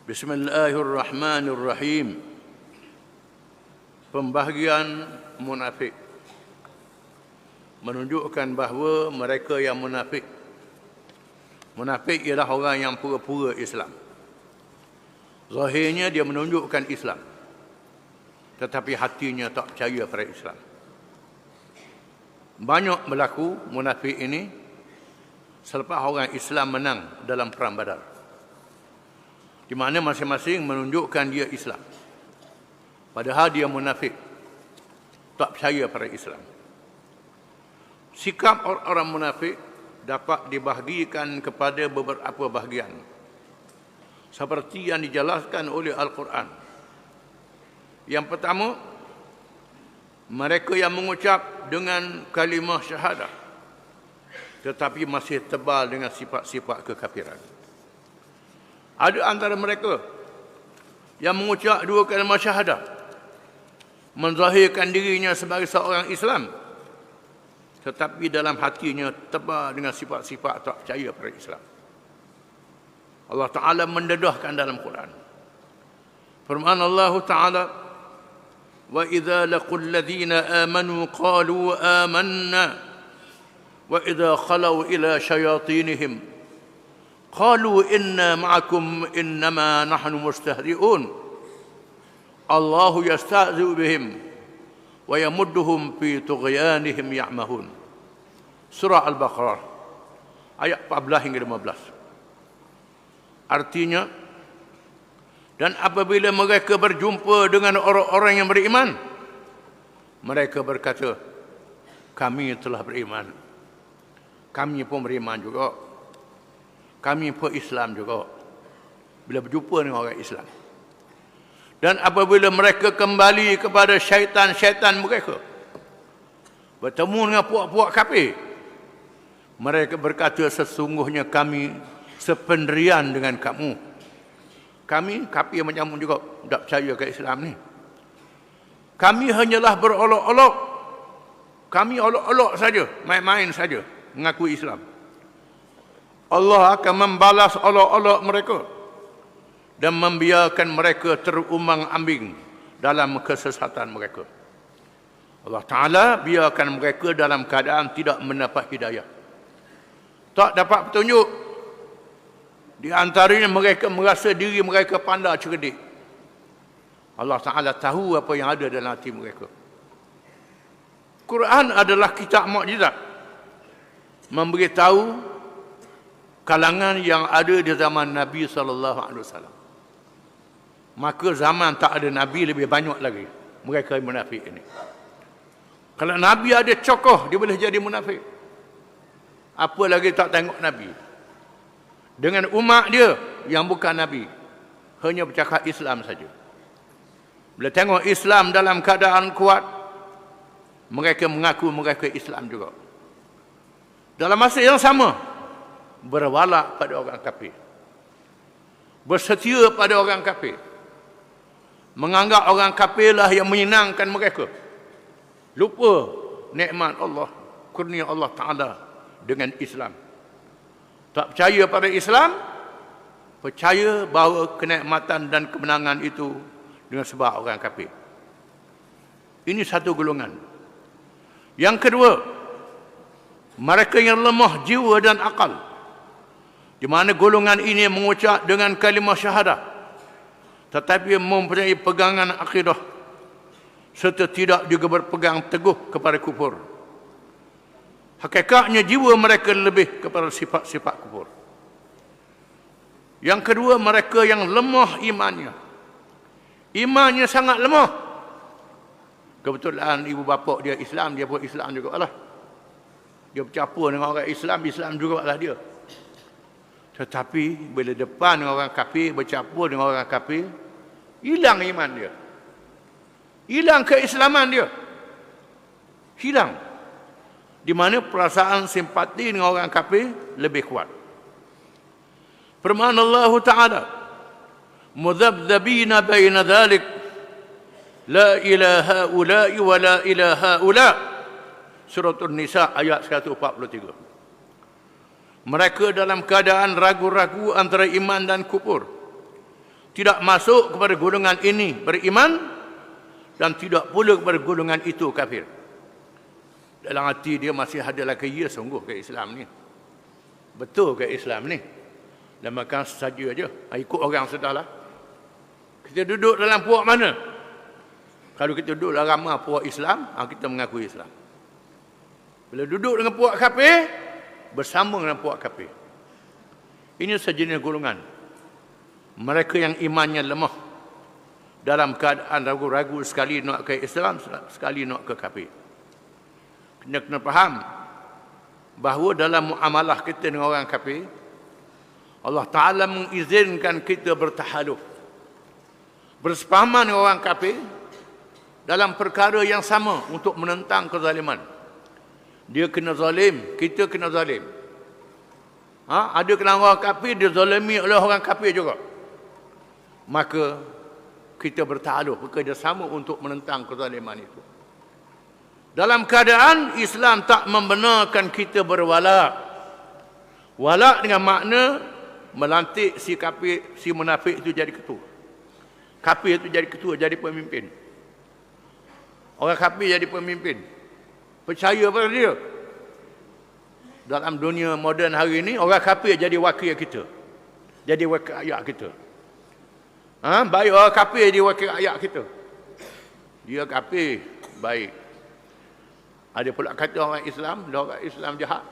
Bismillahirrahmanirrahim. Pembahagian munafik menunjukkan bahawa mereka yang munafik ialah orang yang pura-pura Islam. Zahirnya dia menunjukkan Islam, tetapi hatinya tak percaya pada Islam. Banyak berlaku munafik ini selepas orang Islam menang dalam perang Badar, di mana masing-masing menunjukkan dia Islam, padahal dia munafik, tak percaya pada Islam. Sikap orang munafik dapat dibahagikan kepada beberapa bahagian, seperti yang dijelaskan oleh Al-Quran. Yang pertama, mereka yang mengucap dengan kalimah syahadah tetapi masih tebal dengan sifat-sifat kekafiran. Ada antara mereka yang mengucap dua kalimah syahadah, menzahirkan dirinya sebagai seorang Islam, tetapi dalam hatinya tebal dengan sifat-sifat tak percaya pada Islam. Allah Ta'ala mendedahkan dalam Quran. Firman Allah Ta'ala, وَإِذَا لَقُوا الَّذِينَ آمَنُوا قَالُوا آمَنَّا وَإِذَا خَلَوْا إِلَى شَيَاطِينِهِمْ قالوا إنا معكم إنما نحن مستهزئون الله يستهزئ بهم ويمدهم في طغيانهم يعمهون. Surah Al-Baqarah ayat 14 hingga 15. Artinya, dan apabila mereka berjumpa dengan orang-orang yang beriman, mereka berkata, kami telah beriman. Kami pun beriman juga. Kami pun Islam juga. Bila berjumpa dengan orang Islam. Dan apabila mereka kembali kepada syaitan-syaitan mereka, bertemu dengan puak-puak kafir, mereka berkata, sesungguhnya kami sependirian dengan kamu. Kami kafir macam juga, tak percaya ke Islam ni. Kami hanyalah berolok-olok. Kami olok-olok saja, main-main saja, mengaku Islam. Allah akan membalas olok-olok mereka dan membiarkan mereka terumang-ambing dalam kesesatan mereka. Allah Ta'ala biarkan mereka dalam keadaan tidak mendapat hidayah, tak dapat petunjuk. Di antaranya mereka merasa diri mereka pandai cerdik. Allah Ta'ala tahu apa yang ada dalam hati mereka. Quran adalah kitab mukjizat, memberitahu kalangan yang ada di zaman Nabi SAW. Maka zaman tak ada Nabi lebih banyak lagi mereka munafik ini. Kalau Nabi ada cokoh, dia boleh jadi munafik. Apa lagi tak tengok Nabi dengan umat dia yang bukan Nabi, hanya bercakap Islam saja. Bila tengok Islam dalam keadaan kuat, mereka mengaku mereka Islam juga. Dalam masa yang sama, berwala pada orang kafir, bersetia pada orang kafir, menganggap orang kafir lah yang menyenangkan mereka, lupa nikmat Allah, kurnia Allah Ta'ala dengan Islam. Tak percaya pada Islam, percaya bahawa kenikmatan dan kemenangan itu dengan sebab orang kafir. Ini satu golongan. Yang kedua, mereka yang lemah jiwa dan akal, di mana golongan ini mengucap dengan kalimah syahadah tetapi mempunyai pegangan akidah serta tidak juga berpegang teguh kepada kufur. Hakikatnya jiwa mereka lebih kepada sifat-sifat kufur. Yang kedua, mereka yang lemah imannya. Imannya sangat lemah. Kebetulan ibu bapa dia Islam, dia pun Islam juga lah. Dia bercampur dengan orang Islam, Islam juga lah dia. Tetapi bila depan dengan orang kafir, bercampur dengan orang kafir, hilang iman dia, hilang keislaman dia, hilang. Di mana perasaan simpati dengan orang kafir lebih kuat. Firman Allah Ta'ala, mudhabdhabina baina dhalik, la ilaha ula'i wa la ilaha ula'. Surah An-Nisa ayat 143. Mereka dalam keadaan ragu-ragu antara iman dan kufur. tidak masuk kepada golongan ini beriman dan tidak pula kepada golongan itu kafir. Dalam hati dia masih ada lagi, ya sungguh ke Islam ni, betul ke Islam ni, dan makan saja aja, ikut orang sudahlah. Kita duduk dalam puak mana? Kalau kita duduk dalam ramai puak Islam, kita mengakui Islam. Bila duduk dengan puak kafir, bersama dengan puak kafir. Ini sejenis golongan. Mereka yang imannya lemah, dalam keadaan ragu-ragu, sekali nak ke Islam, sekali nak ke kafir. Kena faham bahawa dalam muamalah kita dengan orang kafir, Allah Ta'ala mengizinkan kita bertahaluf, bersepahaman dengan orang kafir dalam perkara yang sama untuk menentang kezaliman. Dia kena zalim, kita kena zalim. Ada kena orang kafir, dia zalimi oleh orang kafir juga. Maka kita bertahaluf, bekerjasama untuk menentang kezaliman itu. Dalam keadaan Islam tak membenarkan kita berwala. Wala dengan makna melantik si kafir, si munafik itu jadi ketua. Kafir itu jadi ketua, jadi pemimpin. Orang kafir jadi pemimpin. Percaya pada dia. Dalam dunia moden hari ini, orang kafir jadi wakil kita. Jadi wakil rakyat kita. Baik orang kafir jadi wakil rakyat kita. Dia kafir, baik. Ada pula kata orang Islam jahat.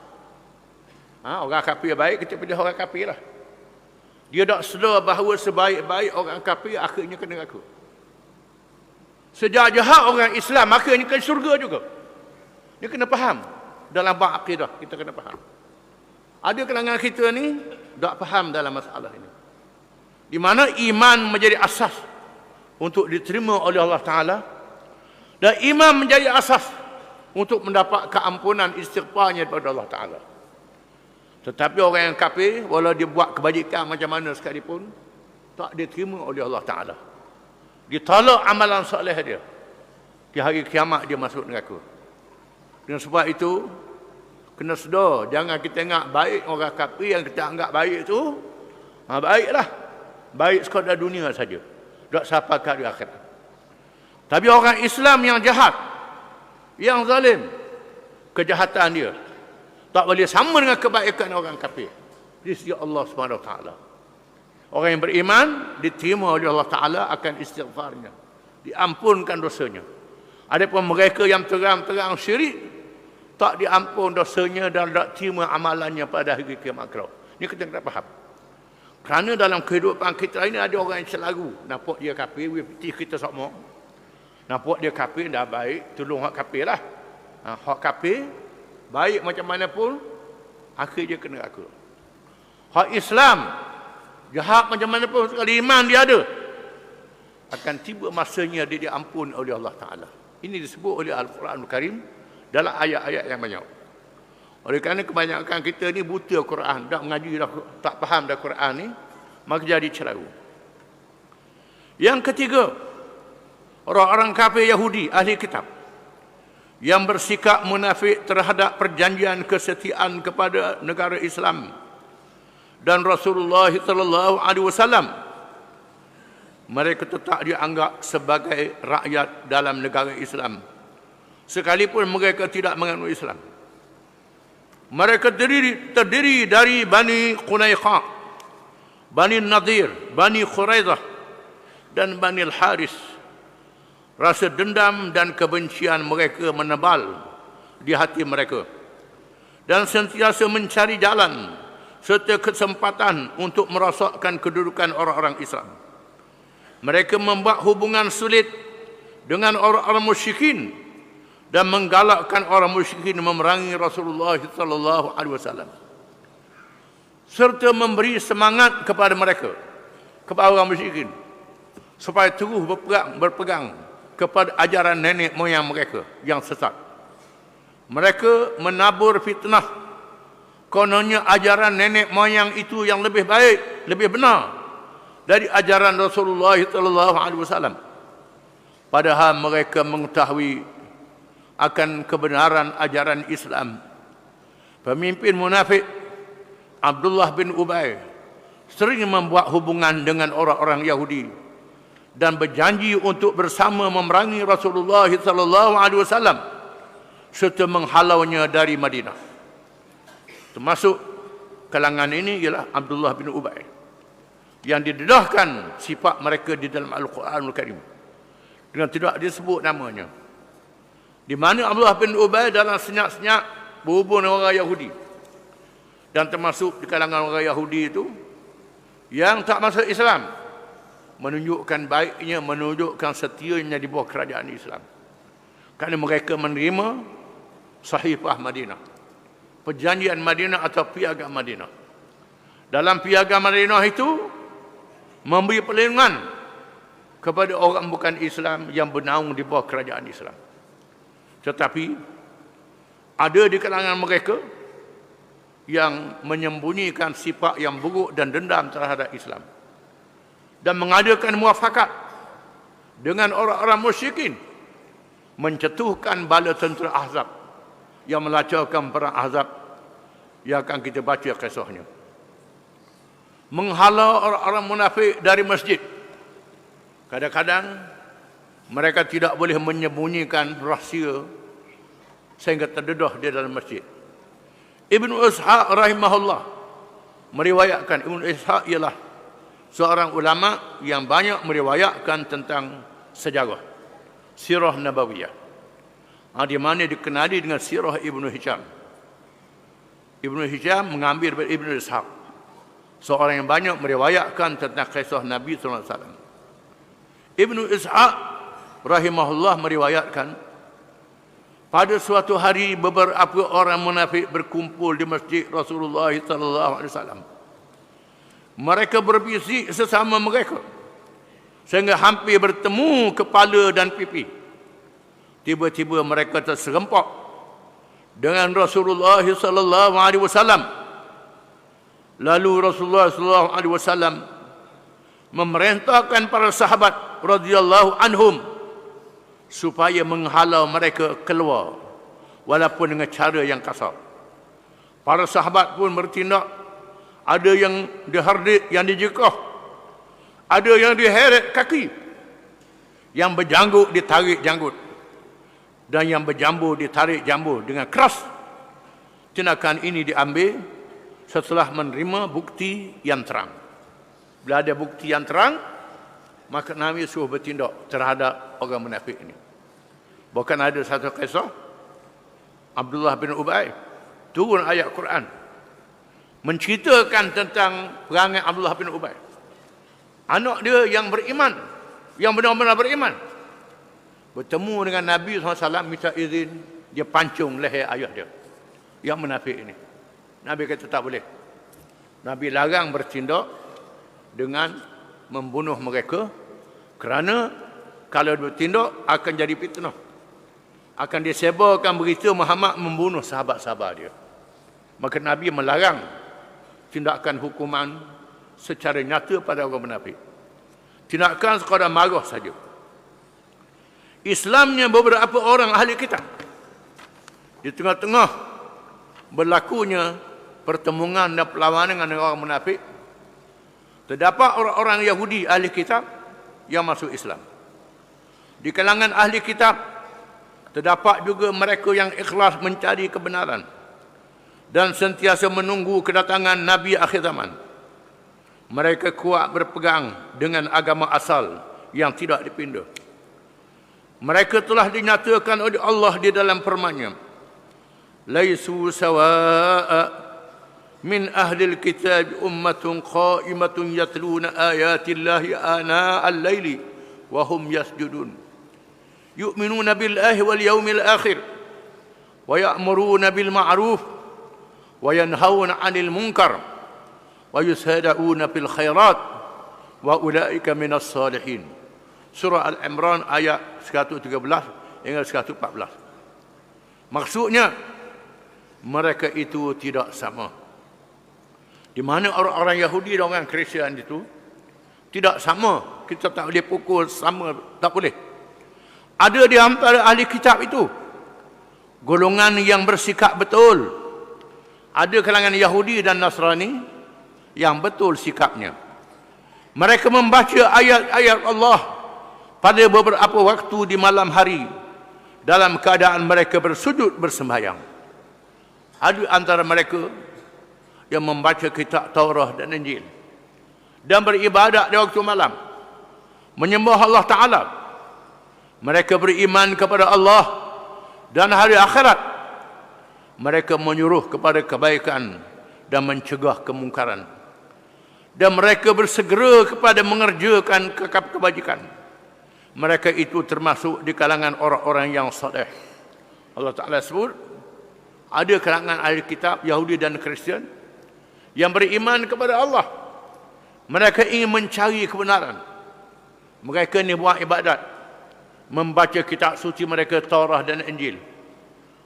Orang kafir baik, kita pilih orang kafir lah. Dia tak sedar bahawa sebaik-baik orang kafir akhirnya kena neraka. Sejahat orang Islam akhirnya ke syurga juga. Dia kena faham. Dalam bab akidah kita kena faham. Ada kalangan kita ni tak faham dalam masalah ini. Di mana iman menjadi asas untuk diterima oleh Allah Ta'ala, dan iman menjadi asas untuk mendapat keampunan istighfarnya daripada Allah Ta'ala. Tetapi orang yang kafir, walau dia buat kebajikan macam mana sekalipun, tak diterima oleh Allah Ta'ala. Ditolak amalan soleh dia. Di hari kiamat dia masuk neraka. Dengan sebab itu, kena sedar, jangan kita ingat baik orang kafir yang kita anggap baik itu, baiklah. Baik sekadar dunia saja. Tak sampai ke hari akhirat. Tapi orang Islam yang jahat, yang zalim, kejahatan dia tak boleh sama dengan kebaikan orang kafir di sisi Allah Subhanahu Wa Taala. Orang yang beriman diterima oleh Allah Taala akan istighfarnya, diampunkan dosanya. Adapun mereka yang terang-terang syirik, tak diampun dosanya dan tak terima amalannya pada hari kiamat kelak. Ini kita kena faham. Kerana dalam kehidupan kita ini ada orang yang selalu nampak dia kafir, kita semua nampak dia kafir, dah baik, tolong hak kafir lah. Hak kafir, baik macam mana pun, akhir dia kena neraka. Hak Islam, jahat macam mana pun, sekali iman dia ada, akan tiba masanya dia diampun oleh Allah Ta'ala. Ini disebut oleh Al-Quranul Karim dalam ayat-ayat yang banyak. Oleh kerana kebanyakan kita ni buta Quran, tak mengaji dah, tak faham dah Quran ni, maka jadi celaru. Yang ketiga, orang-orang kafir Yahudi, ahli kitab, yang bersikap munafik terhadap perjanjian kesetiaan kepada negara Islam dan Rasulullah sallallahu alaihi wasallam. Mereka tetap dianggap sebagai rakyat dalam negara Islam, sekalipun mereka tidak menganut Islam. Mereka terdiri dari Bani Qunaiqa, Bani Nadir, Bani Quraidah, dan Bani Al-Haris. Rasa dendam dan kebencian mereka menebal di hati mereka, dan sentiasa mencari jalan serta kesempatan untuk merosakkan kedudukan orang-orang Islam. Mereka membuat hubungan sulit dengan orang-orang musyrikin dan menggalakkan orang musyrikin memerangi Rasulullah sallallahu alaihi wasallam, serta memberi semangat kepada mereka, kepada orang musyrikin, supaya terus berpegang kepada ajaran nenek moyang mereka yang sesat. Mereka menabur fitnah, kononnya ajaran nenek moyang itu yang lebih baik, lebih benar dari ajaran Rasulullah sallallahu alaihi wasallam. Padahal mereka mengetahui akan kebenaran ajaran Islam. Pemimpin munafik Abdullah bin Ubay sering membuat hubungan dengan orang-orang Yahudi dan berjanji untuk bersama memerangi Rasulullah sallallahu alaihi wasallam serta menghalaunya dari Madinah. Termasuk kalangan ini ialah Abdullah bin Ubay yang didedahkan sifat mereka di dalam Al-Quranul Karim dengan tidak disebut namanya, di mana Abdullah bin Ubay dalam senyap-senyap berhubung dengan orang Yahudi, dan termasuk di kalangan orang Yahudi itu yang tak masuk Islam, menunjukkan baiknya, menunjukkan setianya di bawah kerajaan Islam, kerana mereka menerima Sahifah Madinah, perjanjian Madinah atau piagam Madinah. Dalam piagam Madinah itu memberi perlindungan kepada orang bukan Islam yang bernaung di bawah kerajaan Islam. Tetapi ada di kalangan mereka yang menyembunyikan sifat yang buruk dan dendam terhadap Islam dan mengadakan muafakat dengan orang-orang musyrikin mencetuhkan bala tentera Ahzab yang melacurkan perang Ahzab yang akan kita baca kisahnya, menghalau orang-orang munafik dari masjid. Kadang-kadang mereka tidak boleh menyembunyikan rahsia sehingga terdedah di dalam masjid. Ibnu Ishaq rahimahullah meriwayatkan, Ibnu Ishaq ialah seorang ulama yang banyak meriwayatkan tentang sejarah, sirah nabawiyah, di mana dikenali dengan sirah Ibnu Hisham. Ibnu Hisham mengambil dari Ibnu Ishaq, seorang yang banyak meriwayatkan tentang kisah Nabi SAW. Ibnu Ishaq rahimahullah meriwayatkan, pada suatu hari beberapa orang munafik berkumpul di masjid Rasulullah SAW. Mereka berbisik sesama mereka sehingga hampir bertemu kepala dan pipi. Tiba-tiba mereka terserempak dengan Rasulullah SAW. Lalu Rasulullah SAW memerintahkan para sahabat radhiyallahu anhum supaya menghalau mereka keluar walaupun dengan cara yang kasar. Para sahabat pun bertindak, ada yang dihardik, yang dijekah, ada yang diheret kaki, yang berjanggut ditarik janggut, dan yang berjambu ditarik jambu dengan keras. Tindakan ini diambil setelah menerima bukti yang terang. Bila ada bukti yang terang, maka Nabi suruh bertindak terhadap orang munafik ini. Bahkan ada satu kisah, Abdullah bin Ubay turun ayat Quran menceritakan tentang perangai Abdullah bin Ubay. Anak dia yang beriman, yang benar-benar beriman, bertemu dengan Nabi SAW, minta izin, dia pancung leher ayah dia yang munafik ini. Nabi kata tak boleh. Nabi larang bertindak dengan membunuh mereka, kerana kalau bertindak akan jadi fitnah, akan disebarkan berita Muhammad membunuh sahabat-sahabat dia. Maka Nabi melarang tindakan hukuman secara nyata pada orang munafik. Tindakan sekadar marah saja. Islamnya beberapa orang ahli kitab, di tengah-tengah berlakunya pertemuan dan perlawanan dengan orang munafik, terdapat orang-orang Yahudi ahli kitab yang masuk Islam. Di kalangan ahli kitab terdapat juga mereka yang ikhlas mencari kebenaran dan sentiasa menunggu kedatangan Nabi akhir zaman. Mereka kuat berpegang dengan agama asal yang tidak dipindah. Mereka telah dinyatakan oleh Allah di dalam firman-Nya, "Laisu sawa'a min ahlil kitab ummatun qa'imatun yatluna ayatillahi ana al-laili wa hum yasjudun yu'minuna billahi wal yawmil akhir wa ya'muruna bil ma'ruf wa yanhauna 'anil munkar wa yusari'una fil khairat wa ulaika minas salihin." Surah Al-Imran ayat 113 hingga 114. Maksudnya mereka itu tidak sama. Di mana orang-orang Yahudi dan orang Kristian itu tidak sama. Kita tak boleh pukul sama, tak boleh. Ada di antara ahli kitab itu golongan yang bersikap betul. Ada kalangan Yahudi dan Nasrani yang betul sikapnya. Mereka membaca ayat-ayat Allah pada beberapa waktu di malam hari dalam keadaan mereka bersujud bersembahyang. Ada antara mereka yang membaca kitab Taurat dan Injil dan beribadat di waktu malam, menyembah Allah Ta'ala. Mereka beriman kepada Allah dan hari akhirat. Mereka menyuruh kepada kebaikan dan mencegah kemungkaran. Dan mereka bersegera kepada mengerjakan kebajikan. Mereka itu termasuk di kalangan orang-orang yang saleh. Allah Ta'ala sebut, ada kalangan ahli kitab Yahudi dan Kristian yang beriman kepada Allah. Mereka ingin mencari kebenaran. Mereka ni buat ibadat, membaca kitab suci mereka Taurat dan Injil.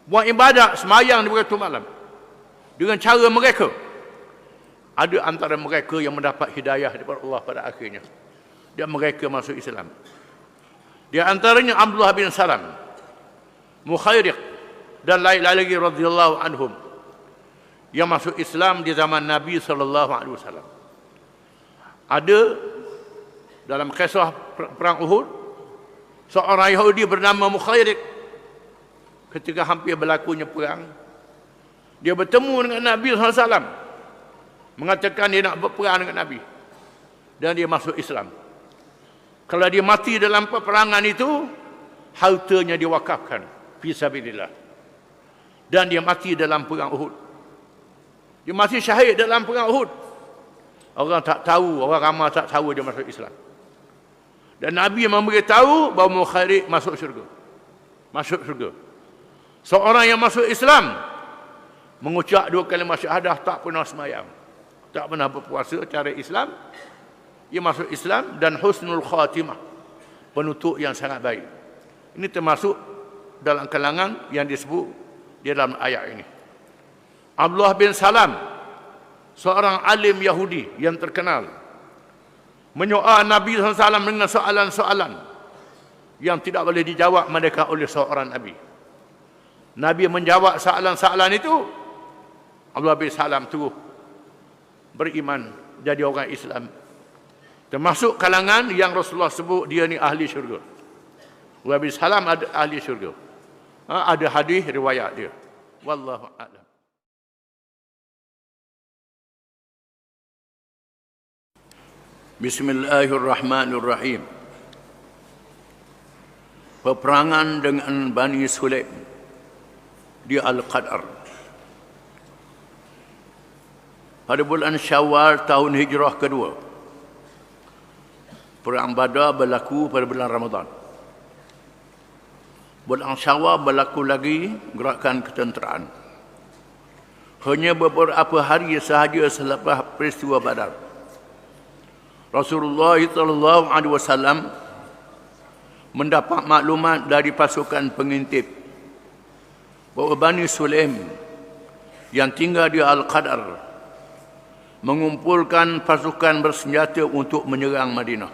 Buat ibadat semayang di waktu malam dengan cara mereka. Ada antara mereka yang mendapat hidayah daripada Allah pada akhirnya, dan mereka masuk Islam. Di antaranya Abdullah bin Salam, Mukhairiq dan lain-lain lagi radhiyallahu anhum yang masuk Islam di zaman Nabi SAW. Ada dalam kisah perang Uhud, seorang Yahudi bernama Mukhairiq, ketika hampir berlakunya perang, dia bertemu dengan Nabi SAW, mengatakan dia nak berperang dengan Nabi, dan dia masuk Islam. Kalau dia mati dalam peperangan itu, hartanya diwakafkan fi sabilillah. Dan dia mati dalam perang Uhud. Dia mati syahid dalam perang Uhud. Orang tak tahu, orang ramai tak tahu dia masuk Islam. Dan Nabi memberitahu bahawa Mukhairiq masuk syurga. Masuk syurga. Seorang yang masuk Islam mengucap 2 kalimah syahadah, tak pernah semayang, tak pernah berpuasa cara Islam, dia masuk Islam, dan husnul khatimah, penutup yang sangat baik. Ini termasuk dalam kalangan yang disebut di dalam ayat ini. Abdullah bin Salam, seorang alim Yahudi yang terkenal, menyoal Nabi SAW dengan soalan-soalan yang tidak boleh dijawab mereka oleh seorang Nabi. Nabi menjawab soalan-soalan itu, Abdullah bin Salam tu beriman, jadi orang Islam. Termasuk kalangan yang Rasulullah sebut dia ni ahli syurga. Abdullah bin Salam ada ahli syurga. Ada hadis riwayat dia. Wallahu a'lam. Bismillahirrahmanirrahim. Peperangan dengan Bani Sulaim di Al-Qadar. Pada bulan Syawal tahun Hijrah kedua, Perang Badar berlaku pada bulan Ramadan. Bulan Syawal berlaku lagi gerakan ketenteraan. Hanya beberapa hari sahaja selepas peristiwa Badar, Rasulullah SAW mendapat maklumat dari pasukan pengintip bahawa Bani Sulaim yang tinggal di Al-Qadar mengumpulkan pasukan bersenjata untuk menyerang Madinah.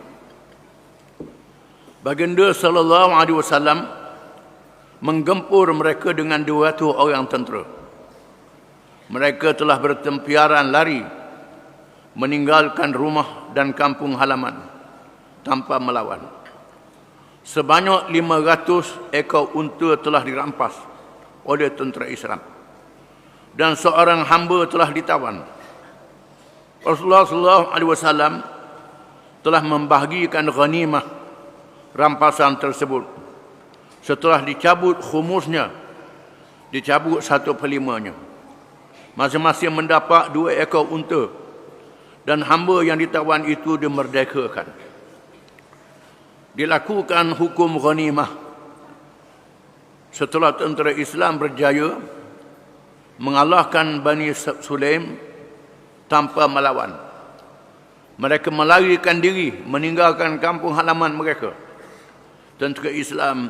Baginda SAW menggempur mereka dengan 200 orang tentera. Mereka telah bertempiaran lari, meninggalkan rumah dan kampung halaman tanpa melawan. Sebanyak 500 ekor unta telah dirampas oleh tentera Islam, dan seorang hamba telah ditawan. Rasulullah SAW telah membahagikan ghanimah rampasan tersebut. Setelah dicabut khumusnya, dicabut 1/5-nya. Masing-masing mendapat 2 ekor unta, dan hamba yang ditawan itu dimerdekakan. Dilakukan hukum ghanimah setelah tentera Islam berjaya mengalahkan Bani Sulaim tanpa melawan. Mereka melarikan diri, meninggalkan kampung halaman mereka. Tentera Islam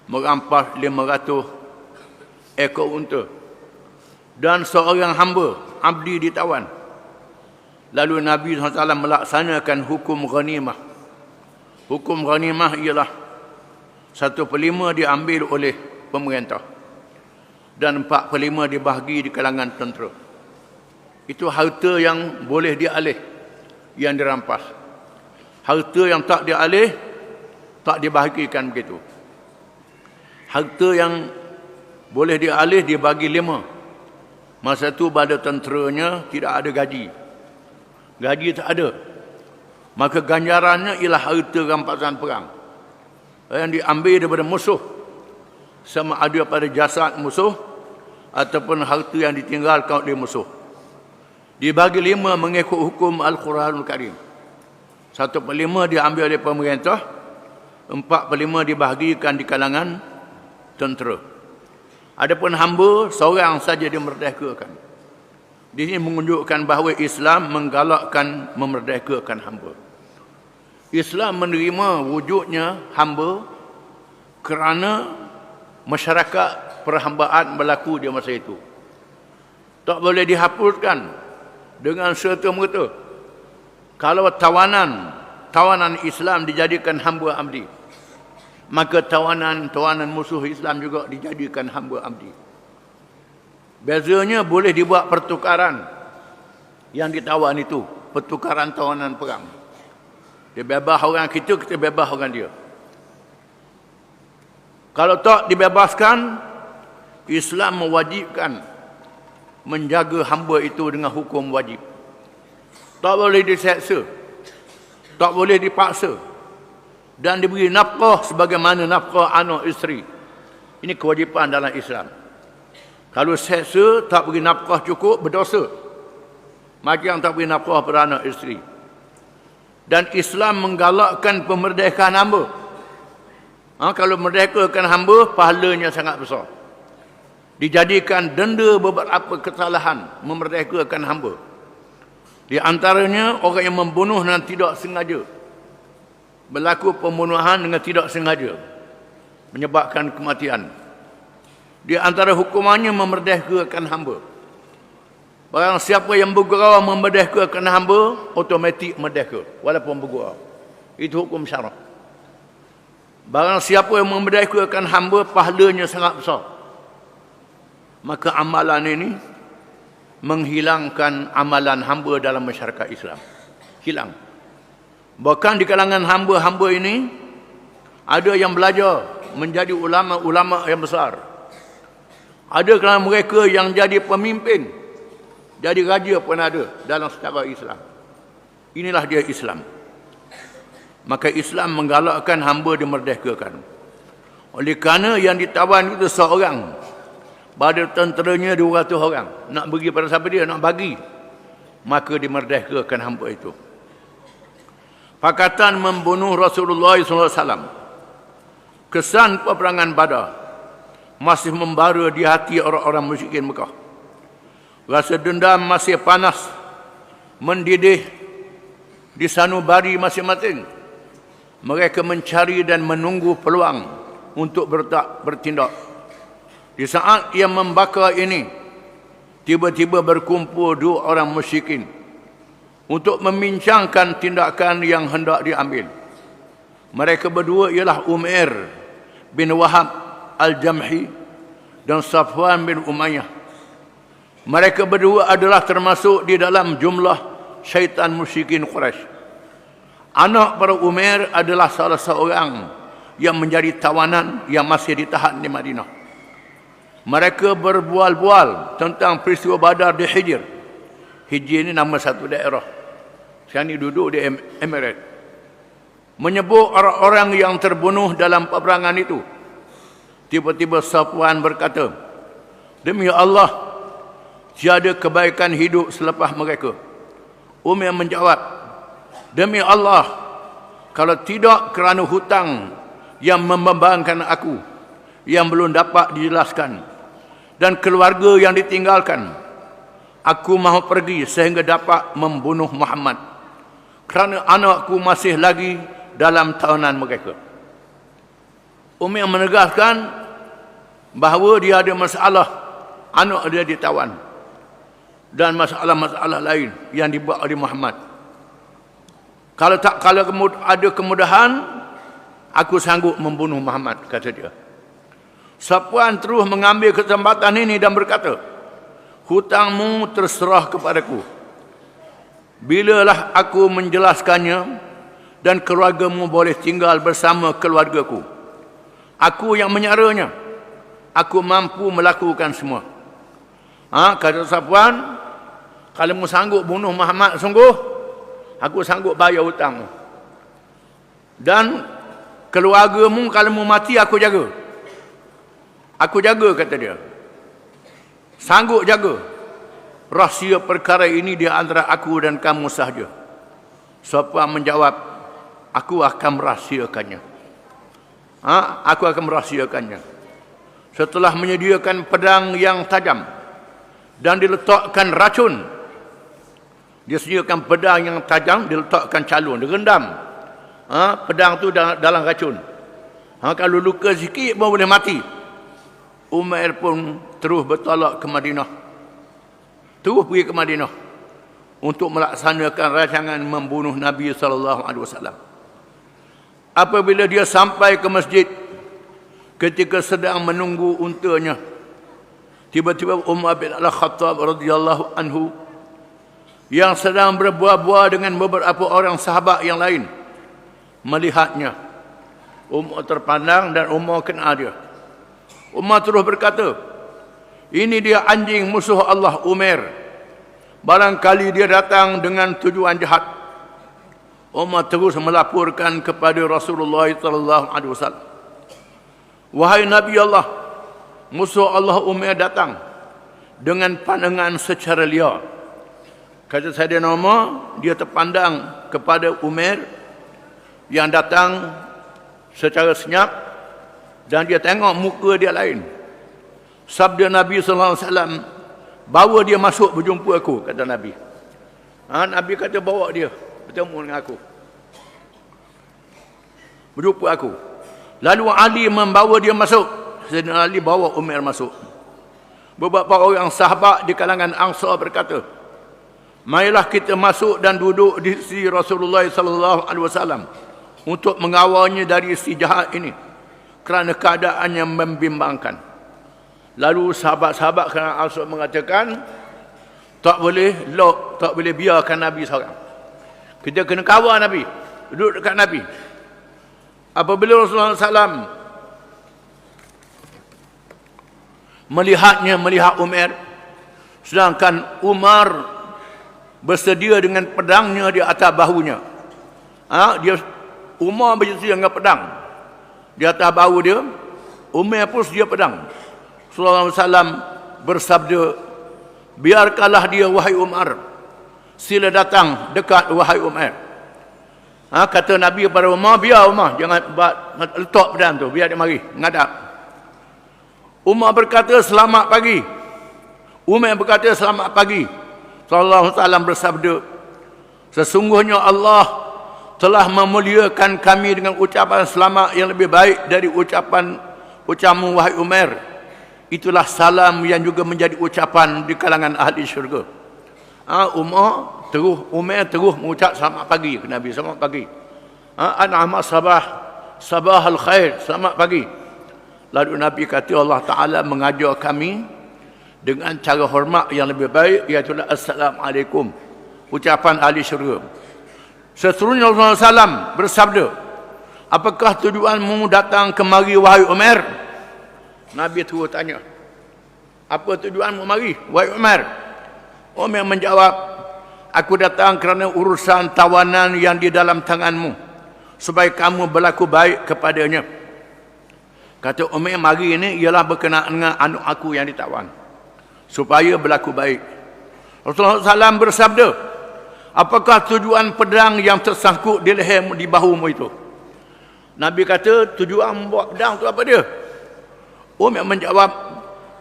merampas 500 ekor unta, dan seorang hamba, abdi, ditawan. Lalu Nabi SAW melaksanakan hukum ghanimah. Hukum ghanimah ialah 1/5 diambil oleh pemerintah dan 4/5 dibahagi di kalangan tentera. Itu harta yang boleh dialih, yang dirampas. Harta yang tak dialih, tak dibahagikan begitu. Harta yang boleh dialih dibagi 5. Masa itu pada tenteranya tidak ada gaji. Gaji tak ada. Maka ganjarannya ialah harta rampasan perang yang diambil daripada musuh, sama ada pada jasad musuh ataupun harta yang ditinggalkan oleh musuh. Dibagi 5 mengikut hukum Al-Quranul Karim. 1/5 diambil oleh pemerintah, 4/5 dibahagikan di kalangan tentera. Adapun hamba, seorang saja dimerdekakan. Di sini menunjukkan bahawa Islam menggalakkan memerdekakan hamba. Islam menerima wujudnya hamba kerana masyarakat perhambaan berlaku di masa itu. Tak boleh dihapuskan dengan serta-merta. Kalau tawanan Islam dijadikan hamba abdi, maka tawanan musuh Islam juga dijadikan hamba abdi. Bezanya boleh dibuat pertukaran yang ditawan itu, pertukaran tawanan perang. Dia bebas orang kita bebas orang dia. Kalau tak dibebaskan, Islam mewajibkan menjaga hamba itu dengan hukum wajib. Tak boleh diseksa, tak boleh dipaksa, dan diberi nafkah sebagaimana nafkah anak isteri. Ini kewajipan dalam Islam. Kalau seksa, tak beri nafkah cukup, berdosa. Macam yang tak beri nafkah pada anak isteri. Dan Islam menggalakkan pemerdekaan hamba. Kalau merdekakan hamba, pahalanya sangat besar. Dijadikan denda beberapa kesalahan memerdekakan hamba. Di antaranya orang yang membunuh dengan tidak sengaja. Berlaku pembunuhan dengan tidak sengaja, menyebabkan kematian. Di antara hukumannya memerdekakan hamba. Barang siapa yang bergurau memerdekakan hamba, automatik merdeka walaupun bergurau. Itu hukum syarak. Barang siapa yang memerdekakan hamba, pahalanya sangat besar. Maka amalan ini menghilangkan amalan hamba dalam masyarakat Islam. Hilang. Bahkan di kalangan hamba-hamba ini, ada yang belajar menjadi ulama-ulama yang besar. Ada kalangan mereka yang jadi pemimpin, jadi raja pun ada dalam sejarah Islam. Inilah dia Islam. Maka Islam menggalakkan hamba dimerdekakan. Oleh kerana yang ditawan itu seorang, pada tenteranya 200 orang. Nak bagi pada siapa dia? Nak bagi. Maka dimerdekakan hamba itu. Pakatan membunuh Rasulullah SAW. Kesan peperangan Badar masih membara di hati orang-orang musyrikin Mekah. Rasa dendam masih panas, mendidih di sanubari masing-masing. Mereka mencari dan menunggu peluang untuk bertindak. Di saat ia membakar ini, tiba-tiba berkumpul 2 orang musyrikin untuk membincangkan tindakan yang hendak diambil. Mereka berdua ialah Umair bin Wahab Al-Jamhi dan Safwan bin Umayyah. Mereka berdua adalah termasuk di dalam jumlah syaitan musyrikin Quraisy. Anak para Umair adalah salah seorang yang menjadi tawanan yang masih ditahan di Madinah. Mereka berbual-bual tentang peristiwa Badar di Hijr. Hijr ini nama satu daerah. Sekarang ini duduk di Emirat. Menyebut orang-orang yang terbunuh dalam peperangan itu. Tiba-tiba Safwan berkata, "Demi Allah, tiada kebaikan hidup selepas mereka." Umar menjawab, "Demi Allah, kalau tidak kerana hutang yang membebankan aku, yang belum dapat dijelaskan, dan keluarga yang ditinggalkan, aku mahu pergi sehingga dapat membunuh Muhammad, kerana anakku masih lagi dalam tawanan mereka." Umar menegaskan bahawa dia ada masalah, anak dia ditawan, dan masalah-masalah lain yang dibuat oleh Muhammad. Kalau ada kemudahan, aku sanggup membunuh Muhammad, kata dia. Safwan terus mengambil kesempatan ini dan berkata, hutangmu terserah kepadaku. Bilalah aku menjelaskannya dan keluargamu boleh tinggal bersama keluargaku. Aku yang menyaranya. Aku mampu melakukan semua. Kata Safwan, kalau mu sanggup bunuh Muhammad sungguh, aku sanggup bayar hutangmu. Dan keluargamu kalau mu mati aku jaga. Aku jaga, kata dia. Sanggup jaga. Rahsia perkara ini di antara aku dan kamu sahaja. Safwan menjawab, aku akan merahsiakannya. Aku akan merahsiakannya. Setelah menyediakan pedang yang tajam dan diletakkan racun, dia sediakan pedang yang tajam, diletakkan calon, direndam. Pedang tu dalam racun. Kalau luka sikit pun boleh mati. Umair pun terus bertolak ke Madinah. Terus pergi ke Madinah untuk melaksanakan rancangan membunuh Nabi SAW. Apabila dia sampai ke masjid, ketika sedang menunggu untanya, tiba-tiba Umar bin Al-Khattab radhiyallahu anhu yang sedang berbual-bual dengan beberapa orang sahabat yang lain melihatnya. Umar terpandang dan Umar kenal dia. Umar terus berkata, ini dia anjing musuh Allah Umair. Barangkali dia datang dengan tujuan jahat. Umar terus melaporkan kepada Rasulullah SAW. Wahai Nabi Allah, musuh Allah Umair datang dengan pandangan secara liar. Kata Sayyidina Umar, dia terpandang kepada Umair yang datang secara senyap dan dia tengok muka dia lain. Sabda Nabi SAW, bawa dia masuk berjumpa aku, kata Nabi. Nabi kata bawa dia bertemu dengan aku, berjumpa aku. Lalu Ali membawa dia masuk. Sayyidina Ali bawa Umair masuk. Beberapa orang sahabat di kalangan Ansar berkata, marilah kita masuk dan duduk di sisi Rasulullah SAW untuk mengawalnya dari si jahat ini, kerana keadaannya membimbangkan. Lalu sahabat-sahabat kerana Ansar mengatakan, tak boleh biarkan Nabi seorang. Kita kena kawal Nabi, duduk dekat Nabi. Apabila Rasulullah SAW melihat Umar, sedangkan Umar bersedia dengan pedangnya di atas bahunya. Umar bersedia dengan pedang di atas bahu dia, Umar pun sedia pedang. Rasulullah SAW bersabda, biarkanlah dia wahai Umar, sila datang dekat wahai Umar. Kata Nabi kepada Umar, biar Umar, jangan letak pedang tu, biar dia mari ngadap. Umar berkata selamat pagi. Umar berkata selamat pagi. Sallallahu alaihi wasallam bersabda, sesungguhnya Allah telah memuliakan kami dengan ucapan selamat yang lebih baik dari ucapanmu wahai Umar. Itulah salam yang juga menjadi ucapan di kalangan ahli syurga. Umar terus mengucap selamat pagi ke Nabi, selamat pagi. An'ama sabahal khair, selamat pagi. Lalu Nabi kata, Allah Ta'ala mengajar kami dengan cara hormat yang lebih baik, iaitu Assalamualaikum, ucapan ahli syurga. Seterusnya Rasulullah SAW bersabda, apakah tujuanmu datang kemari wahai Umar? Nabi terus tanya, apa tujuanmu mari wahai Umar? Umar menjawab, aku datang kerana urusan tawanan yang di dalam tanganmu, supaya kamu berlaku baik kepadanya. Kata Umar, mari ini ialah berkenaan dengan anak aku yang ditawan, supaya berlaku baik. Rasulullah SAW bersabda, apakah tujuan pedang yang tersangkut di lehermu, di bahumu itu? Nabi kata, tujuan membawa pedang itu apa dia? Umar menjawab,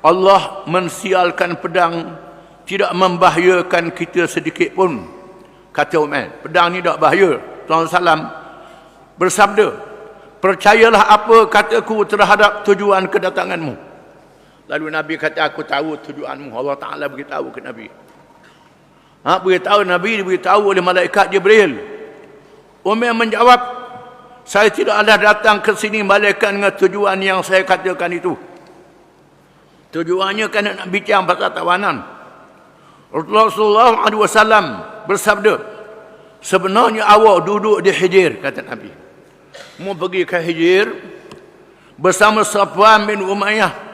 Allah mensialkan pedang tidak membahayakan kita sedikit pun. Kata Umar, pedang ni tak bahaya. Rasulullah SAW bersabda, percayalah apa kataku terhadap tujuan kedatanganmu. Lalu Nabi kata, aku tahu tujuanmu. Allah Ta'ala beritahu ke Nabi. Beritahu Nabi, diberitahu oleh malaikat Jibril. Umar menjawab, saya tidak ada datang ke sini malaikat dengan tujuan yang saya katakan itu. Tujuannya kerana nak bincang pasal tawanan. Rasulullah SAW bersabda, sebenarnya awak duduk di Hijr, kata Nabi. Mau pergi ke Hijr bersama Safwan bin Umayyah.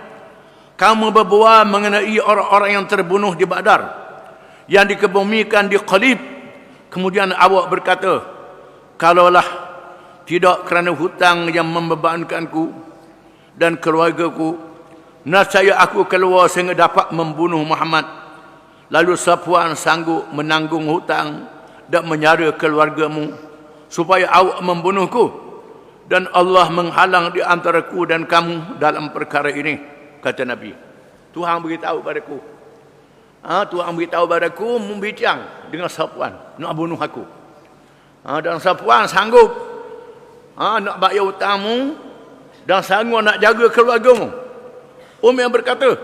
Kamu berbual mengenai orang-orang yang terbunuh di Badar, yang dikebumikan di Qalib. Kemudian awak berkata, kalaulah tidak kerana hutang yang membebankanku dan keluargaku, nescaya aku keluar sehingga dapat membunuh Muhammad. Lalu Safwan sanggup menanggung hutang dan menyara keluargamu supaya awak membunuhku, dan Allah menghalang di antaraku dan kamu dalam perkara ini, kata Nabi. Tuhan beritahu padaku, Tuhan beritahu padaku membincang dengan Safwan nak bunuh aku. Dan Safwan sanggup nak bayar hutangmu dan sanggup nak jaga keluargamu. Umar berkata,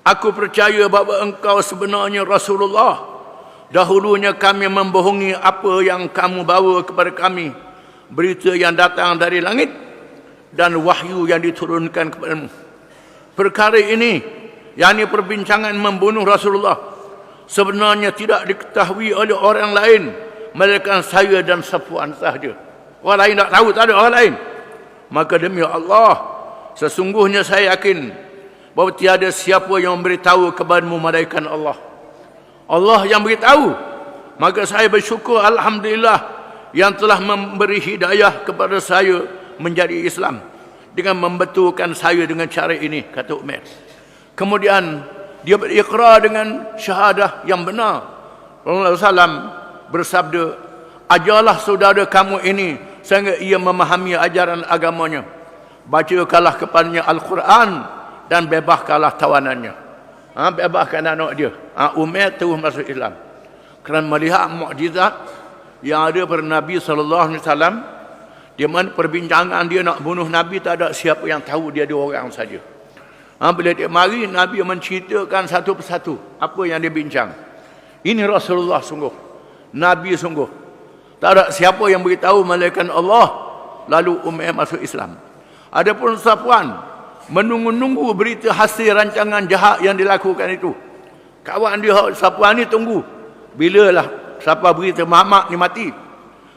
aku percaya bahawa engkau sebenarnya Rasulullah. Dahulunya kami membohongi apa yang kamu bawa kepada kami, berita yang datang dari langit dan wahyu yang diturunkan kepadamu. Perkara ini, yakni perbincangan membunuh Rasulullah, sebenarnya tidak diketahui oleh orang lain melainkan saya dan Safwan sahaja. Orang lain tak tahu, tak ada orang lain. Maka demi Allah, sesungguhnya saya yakin bahawa tiada siapa yang memberitahu kepadamu melainkan Allah. Allah yang beritahu. Maka saya bersyukur, alhamdulillah, yang telah memberi hidayah kepada saya menjadi Islam dengan membetulkan saya dengan cara ini, kata Umar. Kemudian dia berikrar dengan syahadah yang benar. Rasulullah SAW bersabda, ajarlah saudara kamu ini sehingga ia memahami ajaran agamanya. Bacakanlah kepadanya Al-Quran dan bebaskanlah tawanannya. Bebaskan anak dia. Umar terus masuk Islam kerana melihat mukjizat yang ada pada Nabi SAW, di mana perbincangan dia nak bunuh Nabi, tak ada siapa yang tahu, dia dua orang saja. Bila dia mari, Nabi menceritakan satu persatu apa yang dia bincang. Ini Rasulullah sungguh, Nabi sungguh, tak ada siapa yang beritahu melainkan Allah. Lalu Umar masuk Islam. Adapun Safwan menunggu-nunggu berita hasil rancangan jahat yang dilakukan itu. Kawan dia Safwan ni tunggu bilalah siapa berita Muhammad ni mati.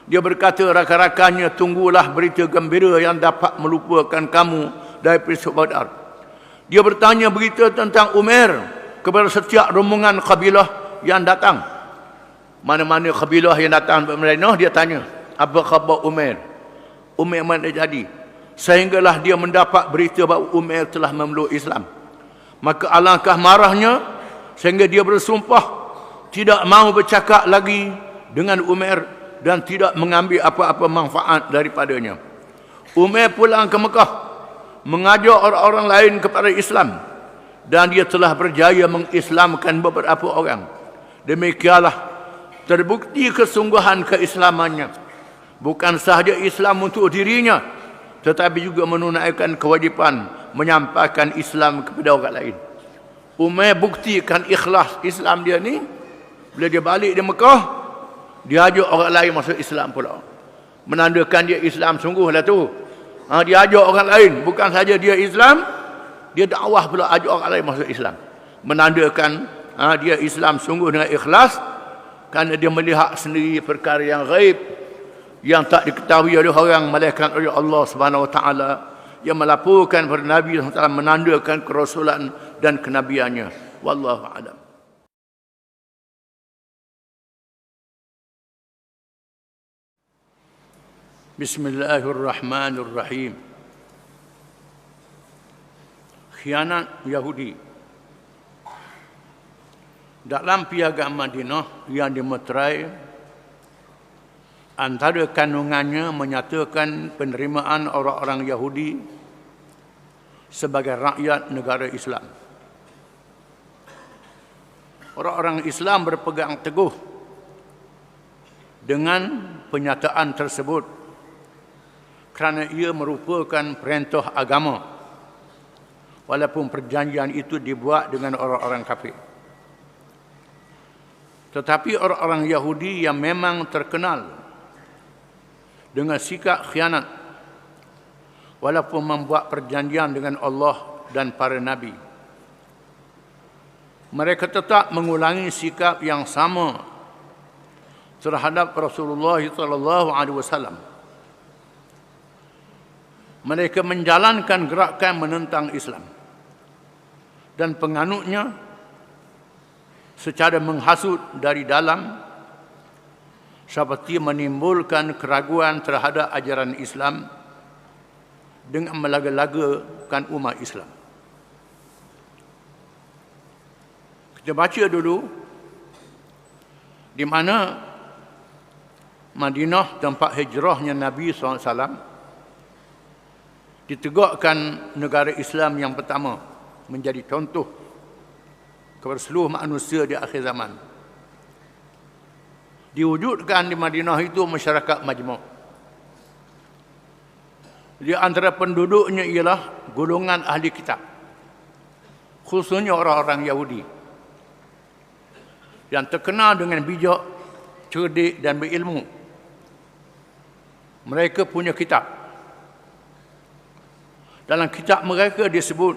Dia berkata rakan-rakannya, tunggulah berita gembira yang dapat melupakan kamu dari peristiwa Badar. Dia bertanya berita tentang Umar kepada setiap rombongan kabilah yang datang. Mana-mana kabilah yang datang ke Madinah, dia tanya, apa khabar Umar? Umar mana jadi? Sehinggalah dia mendapat berita bahawa Umar telah memeluk Islam. Maka alangkah marahnya sehingga dia bersumpah tidak mahu bercakap lagi dengan Umar dan tidak mengambil apa-apa manfaat daripadanya. Umar pulang ke Mekah, mengajak orang-orang lain kepada Islam, dan dia telah berjaya mengislamkan beberapa orang. Demikianlah terbukti kesungguhan keislamannya. Bukan sahaja Islam untuk dirinya, tetapi juga menunaikan kewajipan menyampaikan Islam kepada orang lain. Umar buktikan ikhlas Islam dia ni. Bila dia balik di Mekah, dia ajak orang lain masuk Islam pula. Menandakan dia Islam sungguh lah tu. Dia ajak orang lain, bukan saja dia Islam, dia dakwah pula ajak orang lain masuk Islam. Menandakan dia Islam sungguh dengan ikhlas, kerana dia melihat sendiri perkara yang ghaib, yang tak diketahui oleh orang melainkan oleh Allah Subhanahu Wa Taala, yang melaporkan kepada Nabi SAW, menandakan kerasulan dan kenabiannya. Wallahu a'lam. Bismillahirrahmanirrahim. Khianat Yahudi dalam Piagam Madinah yang dimeterai, antara kandungannya menyatakan penerimaan orang-orang Yahudi sebagai rakyat negara Islam. Orang-orang Islam berpegang teguh dengan penyataan tersebut kerana ia merupakan perintah agama, walaupun perjanjian itu dibuat dengan orang-orang kafir. Tetapi orang-orang Yahudi yang memang terkenal dengan sikap khianat, walaupun membuat perjanjian dengan Allah dan para nabi, mereka tetap mengulangi sikap yang sama terhadap Rasulullah sallallahu alaihi wasallam. Mereka menjalankan gerakan menentang Islam dan penganutnya secara menghasut dari dalam, seperti menimbulkan keraguan terhadap ajaran Islam dengan melaga-lagakan umat Islam. Kita baca dulu di mana Madinah, tempat hijrahnya Nabi SAW, ditegakkan negara Islam yang pertama menjadi contoh kepada seluruh manusia di akhir zaman. Diwujudkan di Madinah itu masyarakat majmuk. Di antara penduduknya ialah golongan ahli kitab, khususnya orang-orang Yahudi yang terkenal dengan bijak, cerdik dan berilmu. Mereka punya kitab. Dalam kitab mereka disebut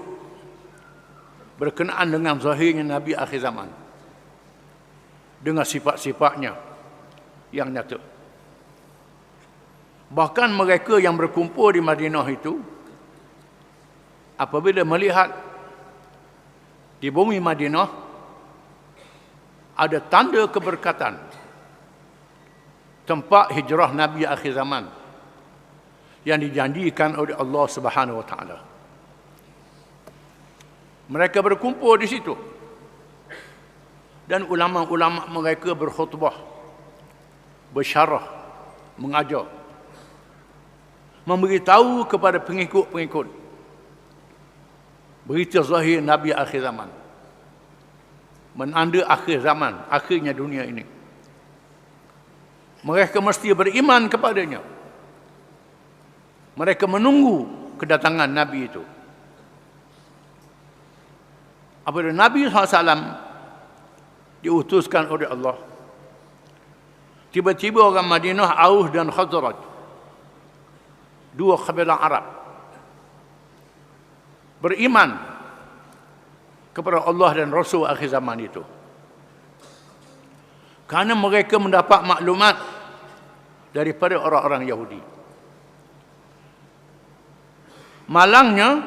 berkenaan dengan zahirnya Nabi akhir zaman, dengan sifat-sifatnya yang nyata. Bahkan mereka yang berkumpul di Madinah itu, apabila melihat di bumi Madinah ada tanda keberkatan, tempat hijrah Nabi akhir zaman yang dijanjikan oleh Allah Subhanahu wa taala, mereka berkumpul di situ dan ulama-ulama mereka berkhutbah, bersyarah, mengajar, memberitahu kepada pengikut-pengikut berita zahir Nabi akhir zaman, menanda akhir zaman, akhirnya dunia ini. Mereka mesti beriman kepadanya. Mereka menunggu kedatangan Nabi itu. Apabila Nabi SAW diutuskan oleh Allah, tiba-tiba orang Madinah, Aus dan Khazraj, dua kabilah Arab, beriman kepada Allah dan Rasul akhir zaman itu. Kerana mereka mendapat maklumat daripada orang-orang Yahudi. Malangnya,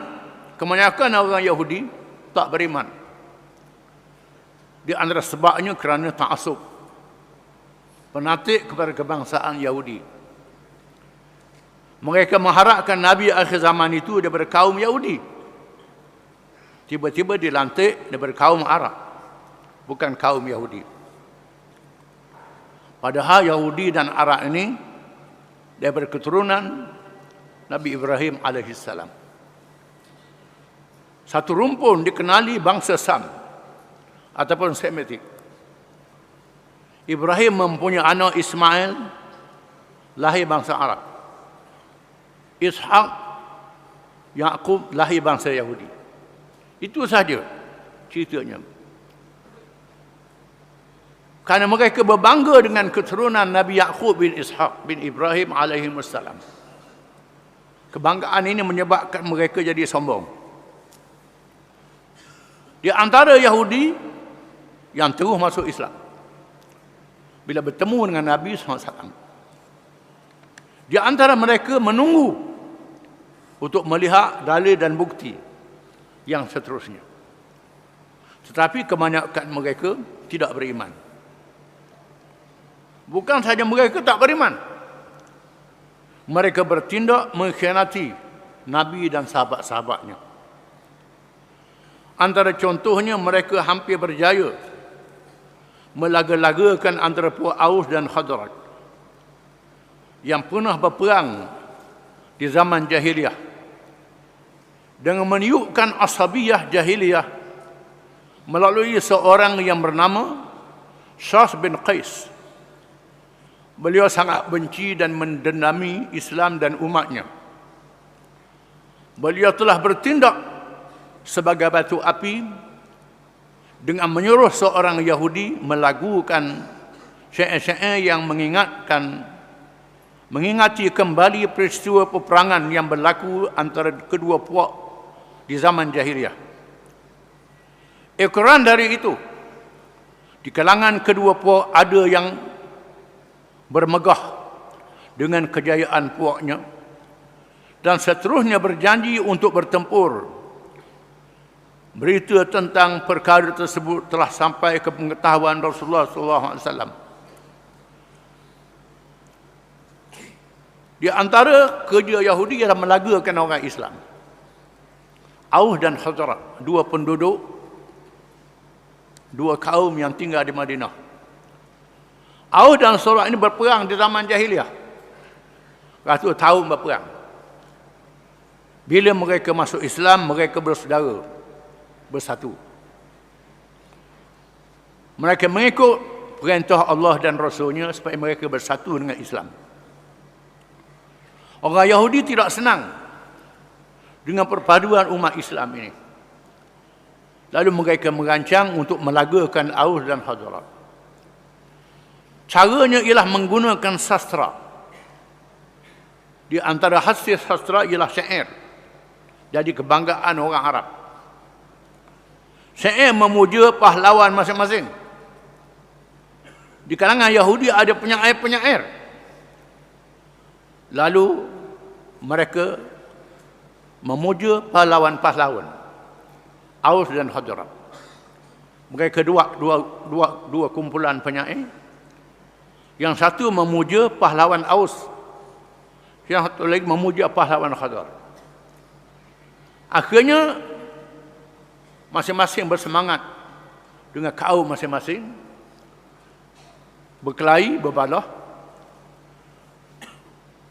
kebanyakan orang Yahudi tak beriman. Di antara sebabnya kerana ta'assub, fanatik kepada kebangsaan Yahudi. Mereka mengharapkan Nabi akhir zaman itu daripada kaum Yahudi. Tiba-tiba dilantik daripada kaum Arab, bukan kaum Yahudi. Padahal Yahudi dan Arab ini daripada keturunan Nabi Ibrahim alaihissalam. Satu rumpun dikenali bangsa Sam ataupun Semitik. Ibrahim mempunyai anak Ismail, lahir bangsa Arab. Ishak, Yaqub, lahir bangsa Yahudi. Itu sahaja ceritanya. Kerana mereka berbangga dengan keturunan Nabi Yaqub bin Ishak bin Ibrahim alaihissalam. Kebanggaan ini menyebabkan mereka jadi sombong. Di antara Yahudi yang terus masuk Islam, bila bertemu dengan Nabi SAW, di antara mereka menunggu untuk melihat dalil dan bukti yang seterusnya. Tetapi kebanyakan mereka tidak beriman. Bukan saja mereka tak beriman, mereka bertindak mengkhianati Nabi dan sahabat-sahabatnya. Antara contohnya, mereka hampir berjaya melaga-lagakan antara puak Aus dan Khazraj yang pernah berperang di zaman jahiliyah, dengan meniupkan asabiyah jahiliyah melalui seorang yang bernama Syas bin Qais. Beliau sangat benci dan mendendami Islam dan umatnya. Beliau telah bertindak sebagai batu api dengan menyuruh seorang Yahudi melagukan syair-syair yang mengingati kembali peristiwa peperangan yang berlaku antara kedua puak di zaman jahiliyah. Ekoran dari itu, di kalangan kedua puak ada yang bermegah dengan kejayaan puaknya dan seterusnya berjanji untuk bertempur. Berita tentang perkara tersebut telah sampai ke pengetahuan Rasulullah SAW. Di antara kerja Yahudi ialah melagakan orang Islam. Aus dan Khazraj, dua penduduk, dua kaum yang tinggal di Madinah. Aus dan Khazraj ini berperang di zaman jahiliah. Rasul tahun berperang. Bila mereka masuk Islam, mereka bersaudara, bersatu. Mereka mengikut perintah Allah dan Rasulnya supaya mereka bersatu dengan Islam. Orang Yahudi tidak senang dengan perpaduan umat Islam ini. Lalu mereka merancang untuk melagakan Aus dan Khazraj. Caranya ialah menggunakan sastra. Di antara hasil sastra ialah syair. Jadi kebanggaan orang Arab. Syair memuja pahlawan masing-masing. Di kalangan Yahudi ada penyair-penyair. Lalu mereka memuja pahlawan-pahlawan Aus dan Khazraj. Mereka dua kumpulan penyair. Yang satu memuja pahlawan Aus, yang satu lagi memuja pahlawan Khazraj. Akhirnya masing-masing bersemangat dengan kaum masing-masing, berkelahi, berbalah.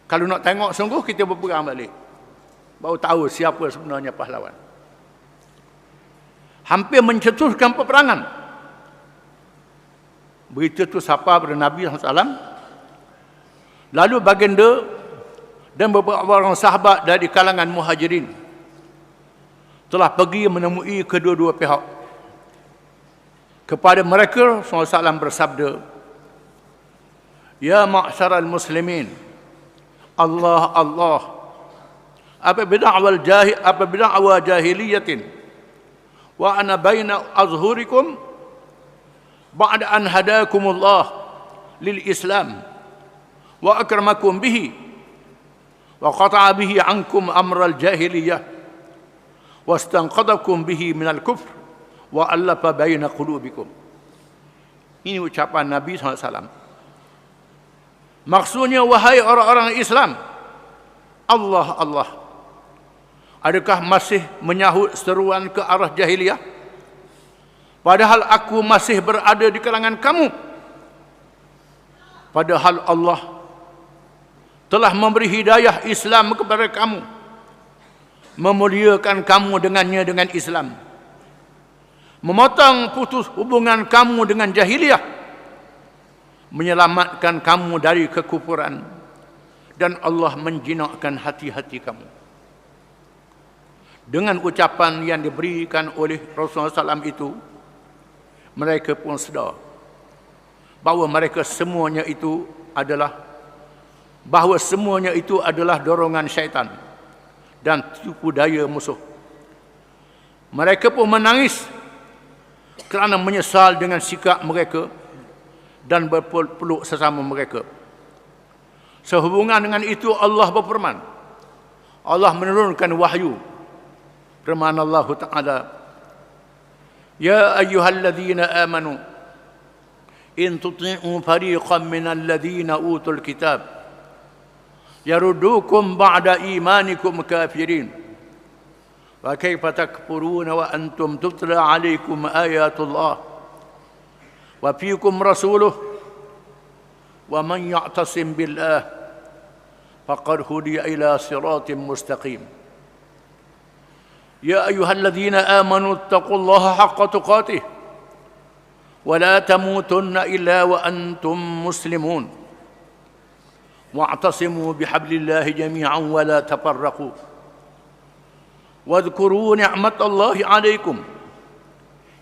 Kalau nak tengok sungguh, kita berperang balik, baru tahu siapa sebenarnya pahlawan. Hampir mencetuskan peperangan. Berita itu sampai kepada Nabi SAW. Lalu baginda dan beberapa orang sahabat dari kalangan muhajirin telah pergi menemui kedua-dua pihak. Kepada mereka, SAW bersabda, "Ya ma'syaral muslimin, Allah Allah, apabila awal jahiliyatin wa ana baina azhurikum ba'da an hadakumullah lil Islam wa akramakum bihi wa qata'a bihi ankum amral jahiliyah wa istanqadakum bihi minal kufr wa allafa baina qulubikum." Ini ucapan Nabi SAW. Maksudnya, wahai orang-orang Islam, Allah Allah, adakah masih menyahut seruan ke arah jahiliyah? Padahal aku masih berada di kalangan kamu. Padahal Allah telah memberi hidayah Islam kepada kamu, memuliakan kamu dengannya dengan Islam, memotong putus hubungan kamu dengan jahiliyah, menyelamatkan kamu dari kekufuran, dan Allah menjinakkan hati-hati kamu. Dengan ucapan yang diberikan oleh Rasulullah SAW itu, mereka pun sedar bahawa semuanya itu adalah dorongan syaitan dan tipu daya musuh. Mereka pun menangis kerana menyesal dengan sikap mereka dan berpeluk sesama mereka. Sehubungan dengan itu, Allah berfirman, Allah menurunkan wahyu. Firman Allah Ta'ala, "Ya ayyuhalladzina amanu in tuti'u fariqan minal ladzina utul kitab yaruddukum ba'da imanikum kafirin wa kaifa takfuruna wa antum tutla 'alaikum ayatullah وفيكم رسوله ومن يعتصم بالله فقد هدي إلى صراط مستقيم يا أيها الذين آمنوا اتقوا الله حق تقاته ولا تموتن إلا وأنتم مسلمون واعتصموا بحبل الله جميعا ولا تفرقوا واذكروا نعمة الله عليكم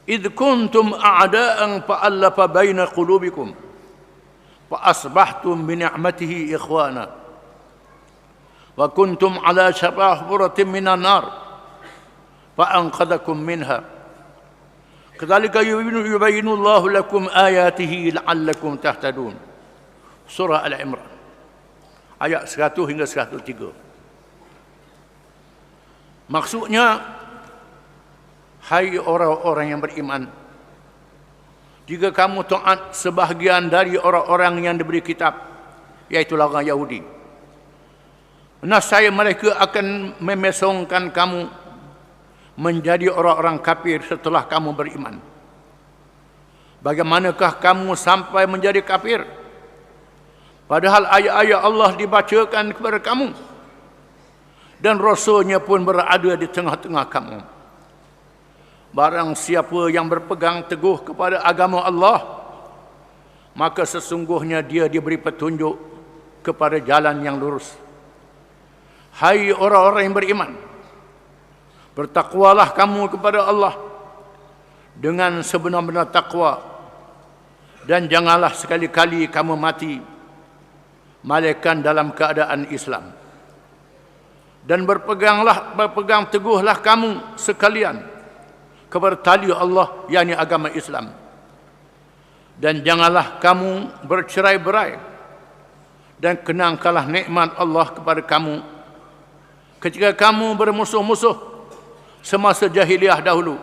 إذ كنتم أعداء فألف بين قلوبكم فأصبحتم بنعمته إخوانا وكنتم على شفا حفرة من النار فأنقذكم منها Kadzalika yubayyinu Allahu lakum ayatihi la'allakum tahtadun. Surah Al-Imran ayat 100 hingga 103. Maksudnya, hai orang-orang yang beriman, jika kamu taat sebahagian dari orang-orang yang diberi kitab, iaitu orang Yahudi, nescaya mereka akan memesongkan kamu menjadi orang-orang kafir setelah kamu beriman. Bagaimanakah kamu sampai menjadi kafir, padahal ayat-ayat Allah dibacakan kepada kamu dan Rasulnya pun berada di tengah-tengah kamu? Barang siapa yang berpegang teguh kepada agama Allah, maka sesungguhnya dia diberi petunjuk kepada jalan yang lurus. Hai orang-orang yang beriman, bertakwalah kamu kepada Allah dengan sebenar-benar takwa, dan janganlah sekali-kali kamu mati malaikat dalam keadaan Islam. Dan berpegang teguhlah kamu sekalian kepada tali Allah, yakni agama Islam. Dan janganlah kamu bercerai-berai, dan kenangkanlah nikmat Allah kepada kamu ketika kamu bermusuh-musuh semasa jahiliah dahulu,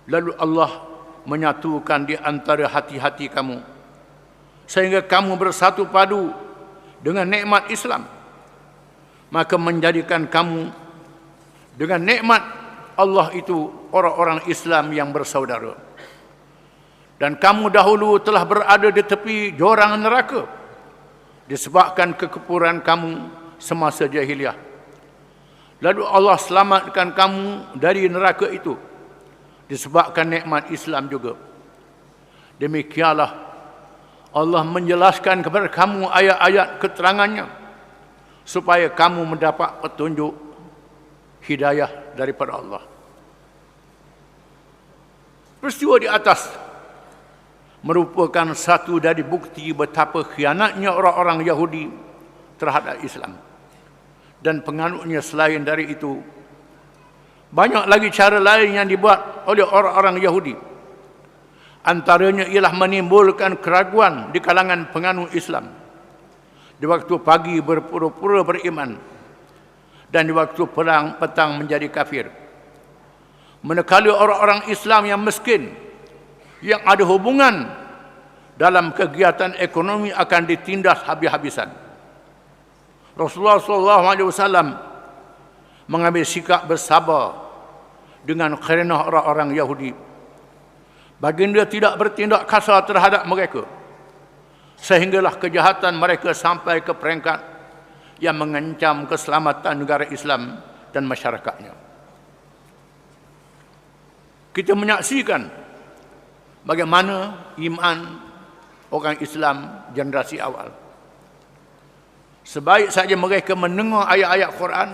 lalu Allah menyatukan di antara hati-hati kamu sehingga kamu bersatu padu dengan nikmat Islam, maka menjadikan kamu dengan nikmat Allah itu orang-orang Islam yang bersaudara. Dan kamu dahulu telah berada di tepi jurang neraka disebabkan kekufuran kamu semasa jahiliah. Lalu Allah selamatkan kamu dari neraka itu disebabkan nikmat Islam juga. Demikianlah Allah menjelaskan kepada kamu ayat-ayat keterangannya supaya kamu mendapat petunjuk hidayah daripada Allah. Peristiwa di atas merupakan satu dari bukti betapa khianatnya orang-orang Yahudi terhadap Islam dan penganutnya. Selain dari itu, banyak lagi cara lain yang dibuat oleh orang-orang Yahudi. Antaranya ialah menimbulkan keraguan di kalangan penganut Islam di waktu pagi berpura-pura beriman, dan di waktu petang menjadi kafir. Manakala orang-orang Islam yang miskin, yang ada hubungan dalam kegiatan ekonomi, akan ditindas habis-habisan. Rasulullah SAW mengambil sikap bersabar dengan kerana orang-orang Yahudi. Baginda tidak bertindak kasar terhadap mereka, sehinggalah kejahatan mereka sampai ke peringkat yang mengancam keselamatan negara Islam dan masyarakatnya. Kita menyaksikan bagaimana iman orang Islam generasi awal. Sebaik saja mereka mendengar ayat-ayat Quran,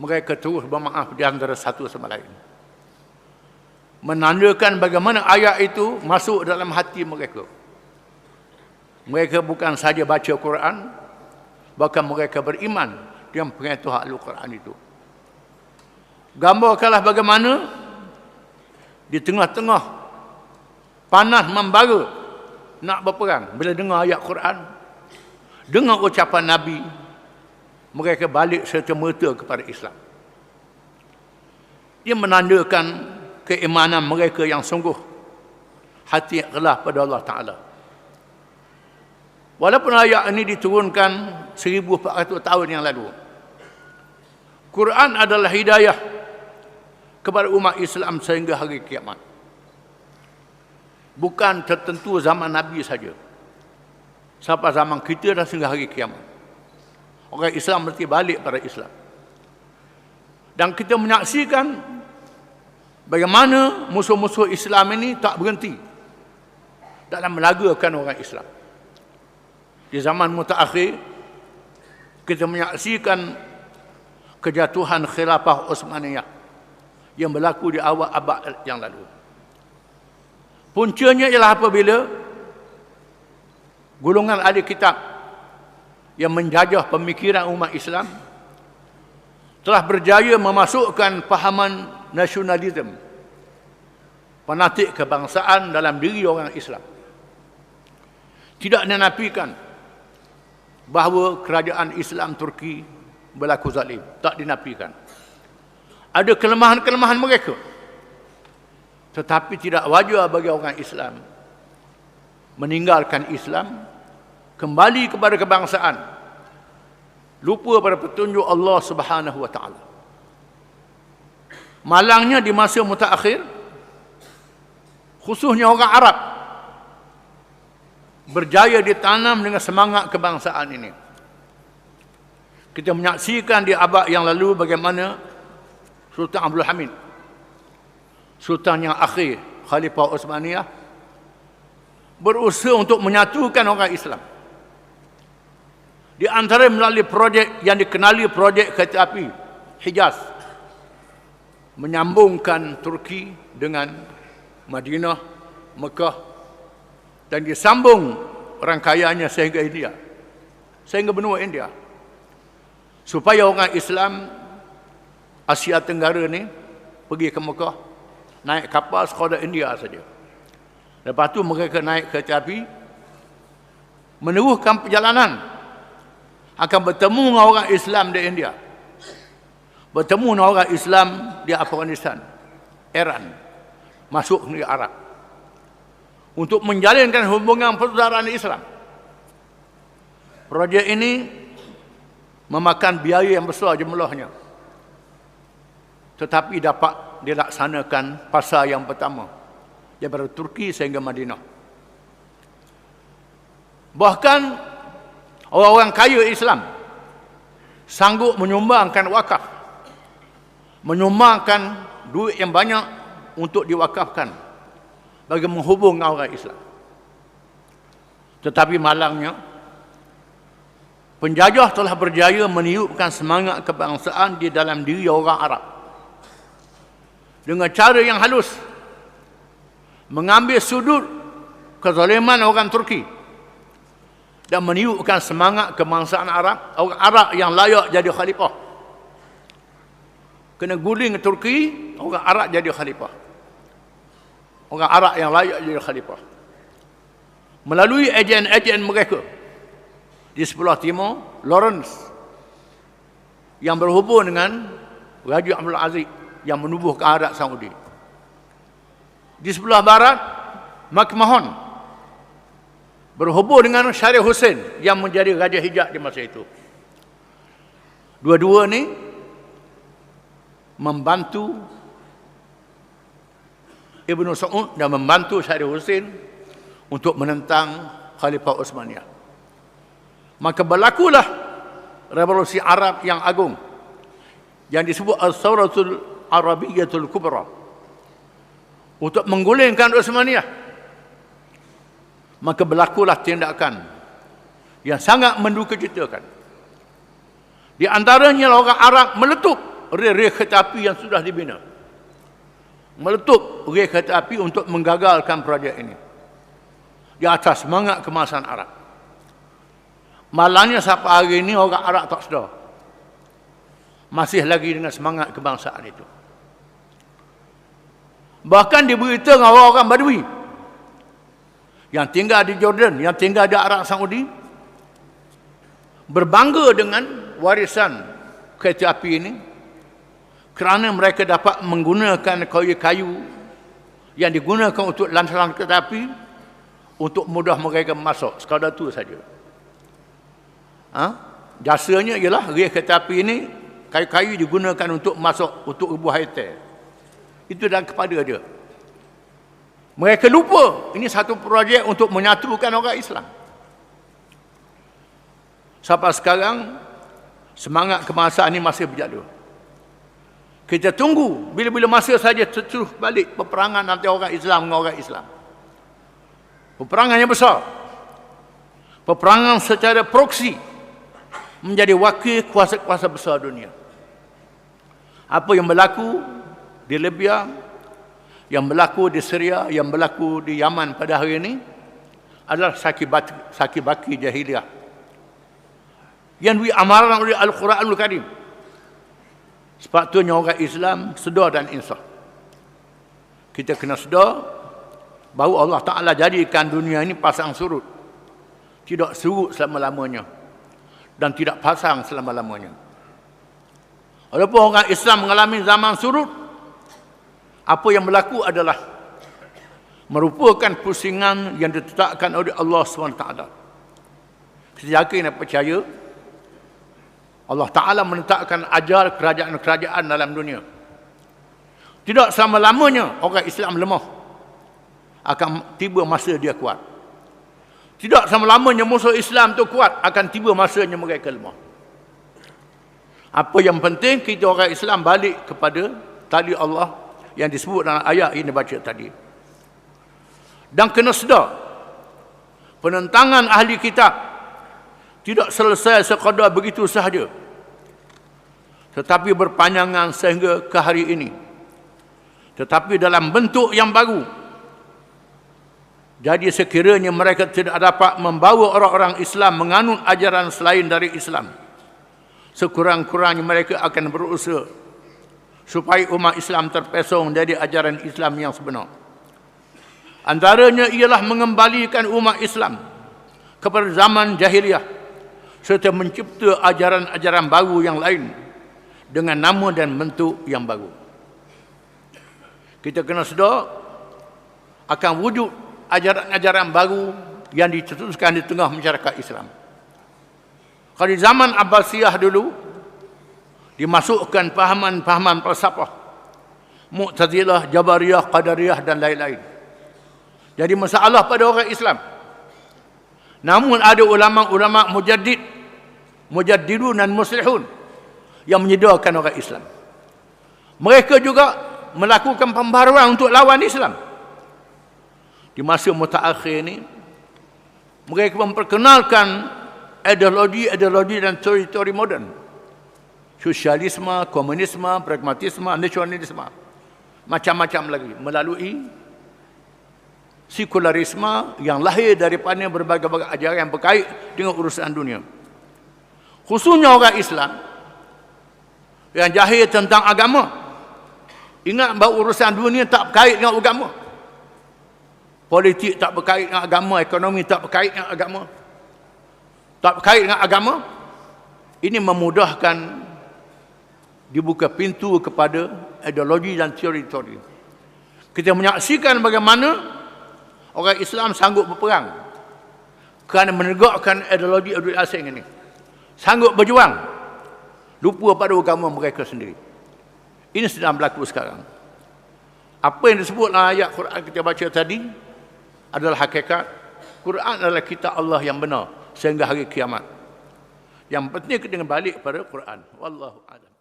mereka terus bermaaf di antara satu sama lain, menandakan bagaimana ayat itu masuk dalam hati mereka. Mereka bukan saja baca Quran, bahkan mereka beriman dengan pengetahuan Al-Quran itu. Gambarkanlah bagaimana di tengah-tengah panas membara nak berperang, bila dengar ayat Quran, dengar ucapan Nabi, mereka balik serta-merta kepada Islam. Ia menandakan keimanan mereka yang sungguh, hati yang ikhlas pada Allah Ta'ala. Walaupun ayat ini diturunkan 1400 tahun yang lalu, Quran adalah hidayah kepada umat Islam sehingga hari kiamat. Bukan tertentu zaman Nabi saja, sampai zaman kita dan sehingga hari kiamat. Orang Islam mesti balik pada Islam. Dan kita menyaksikan bagaimana musuh-musuh Islam ini tak berhenti dalam melagakan orang Islam. Di zaman mutaakhir, kita menyaksikan kejatuhan khilafah Uthmaniyah yang berlaku di awal abad yang lalu. Puncanya ialah apabila golongan ahli kitab yang menjajah pemikiran umat Islam telah berjaya memasukkan fahaman nasionalisme fanatik kebangsaan dalam diri orang Islam. Tidak dinafikan bahawa kerajaan Islam Turki berlaku zalim. Tak dinafikan. Ada kelemahan-kelemahan mereka. Tetapi tidak wajar bagi orang Islam meninggalkan Islam, kembali kepada kebangsaan, lupa pada petunjuk Allah Subhanahu wa taala. Malangnya di masa mutaakhir, khususnya orang Arab, berjaya ditanam dengan semangat kebangsaan ini. Kita menyaksikan di abad yang lalu bagaimana Sultan Abdul Hamid, Sultan yang akhir Khalifah Utsmaniyah, berusaha untuk menyatukan orang Islam. Di antara melalui projek yang dikenali projek kereta api Hijaz, menyambungkan Turki dengan Madinah, Mekah, dan disambung rangkaiannya sehingga India, sehingga benua India, supaya orang Islam Asia Tenggara ni pergi ke Mekah, naik kapal sekadar India saja. Lepas tu mereka naik kereta api, meneruskan perjalanan, akan bertemu dengan orang Islam di India, bertemu dengan orang Islam di Afghanistan, Iran, masuk ke negeri Arab, untuk menjalinkan hubungan persaudaraan Islam. Projek ini memakan biaya yang besar jumlahnya, tetapi dapat dilaksanakan fasa yang pertama, daripada Turki sehingga Madinah. Bahkan orang-orang kaya Islam sanggup menyumbangkan wakaf, menyumbangkan duit yang banyak untuk diwakafkan bagi menghubung orang Islam. Tetapi malangnya, penjajah telah berjaya meniupkan semangat kebangsaan di dalam diri orang Arab dengan cara yang halus, mengambil sudut kezaliman orang Turki dan meniupkan semangat kebangsaan Arab, orang Arab yang layak jadi khalifah. Kena guling Turki, orang Arab jadi khalifah. Orang Arab yang layak jadi khalifah. Melalui ejen-ejen mereka di sebelah timur, Lawrence, yang berhubung dengan Raja Abdul Aziz yang menubuhkan Arab Saudi. Di sebelah barat, McMahon berhubung dengan Syarif Hussein yang menjadi Raja Hijaz di masa itu. Dua-dua ni membantu Ibnu Saud dan membantu Syarif Hussein untuk menentang Khalifah Utsmaniyah. Maka berlakulah revolusi Arab yang agung yang disebut As-Sawratul Arabiyyatul Kubra untuk menggulingkan Utsmaniyah. Maka berlakulah tindakan yang sangat mendukacitakan. Di antaranya orang Arab meletup rel kereta api yang sudah dibina. Meletup rel kereta api untuk menggagalkan projek ini di atas semangat kebangsaan Arab. Malangnya sampai hari ini orang Arab tak sedar, masih lagi dengan semangat kebangsaan itu. Bahkan diberitakan orang-orang Badui yang tinggal di Jordan, yang tinggal di Arab Saudi, berbangga dengan warisan kereta api ini kerana mereka dapat menggunakan kayu-kayu yang digunakan untuk lantaran kereta api untuk mudah mereka masuk. Sekadar itu saja. Jasanya ialah rel kereta api ini, kayu-kayu digunakan untuk masuk, untuk ibu haitai. Itu dalam kepada dia. Mereka lupa ini satu projek untuk menyatukan orang Islam. Sampai sekarang semangat kebangsaan ini masih berjalan. Kita tunggu bila-bila masa saja terus balik peperangan antara orang Islam dengan orang Islam. Peperangan yang besar. Peperangan secara proksi menjadi wakil kuasa-kuasa besar dunia. Apa yang berlaku di Libya, yang berlaku di Syria, yang berlaku di Yaman pada hari ini adalah sakibaki jahiliyah yang diamarkan oleh Al-Quranul Karim. Sepatutnya orang Islam sedar dan insaf. Kita kena sedar bahawa Allah Ta'ala jadikan dunia ini pasang surut. Tidak surut selama-lamanya. Dan tidak pasang selama-lamanya. Walaupun orang Islam mengalami zaman surut, apa yang berlaku adalah merupakan pusingan yang ditetapkan oleh Allah SWT. Kita yakin dan percaya Allah Ta'ala menetapkan ajal kerajaan-kerajaan dalam dunia. Tidak selama-lamanya orang Islam lemah. Akan tiba masa dia kuat. Tidak selama-lamanya musuh Islam tu kuat. Akan tiba masanya mereka lemah. Apa yang penting, kita orang Islam balik kepada tali Allah yang disebut dalam ayat ini baca tadi. Dan kena sedar, penentangan ahli kitab tidak selesai sekadar begitu sahaja, tetapi berpanjangan sehingga ke hari ini. Tetapi dalam bentuk yang baru. Jadi sekiranya mereka tidak dapat membawa orang-orang Islam menganut ajaran selain dari Islam, sekurang-kurangnya mereka akan berusaha supaya umat Islam terpesong dari ajaran Islam yang sebenar. Antaranya ialah mengembalikan umat Islam kepada zaman jahiliah serta mencipta ajaran-ajaran baru yang lain dengan nama dan bentuk yang baru. Kita kena sedar akan wujud ajaran-ajaran baru yang dicetuskan di tengah masyarakat Islam. Kalau di zaman Abbasiyah dulu dimasukkan pahaman-pahaman falsafah, Mu'tazilah, Jabariyah, Qadariyah dan lain-lain. Jadi masalah pada orang Islam. Namun ada ulama-ulama mujaddidun dan muslihun yang menyediakan orang Islam. Mereka juga melakukan pembaharuan untuk lawan Islam. Di masa mutaakhir ini, mereka memperkenalkan ideologi dan teori-teori moden. Sosialisme, komunisme, pragmatisme, nasionalisme. Macam-macam lagi. Melalui sekularisme yang lahir daripada berbagai-bagai ajaran yang berkait dengan urusan dunia. Khususnya orang Islam yang jahil tentang agama. Ingat bahawa urusan dunia tak berkait dengan agama. Politik tak berkait dengan agama, ekonomi tak berkait dengan agama. Tak berkait dengan agama. Ini memudahkan dibuka pintu kepada ideologi dan teori-teori. Kita menyaksikan bagaimana orang Islam sanggup berperang kerana menegakkan ideologi asing ini. Sanggup berjuang, lupa pada agama mereka sendiri. Ini sedang berlaku sekarang. Apa yang disebut dalam ayat Quran kita baca tadi adalah hakikat. Quran adalah kitab Allah yang benar sehingga hari kiamat. Yang penting kita balik pada Quran. Wallahu a'lam.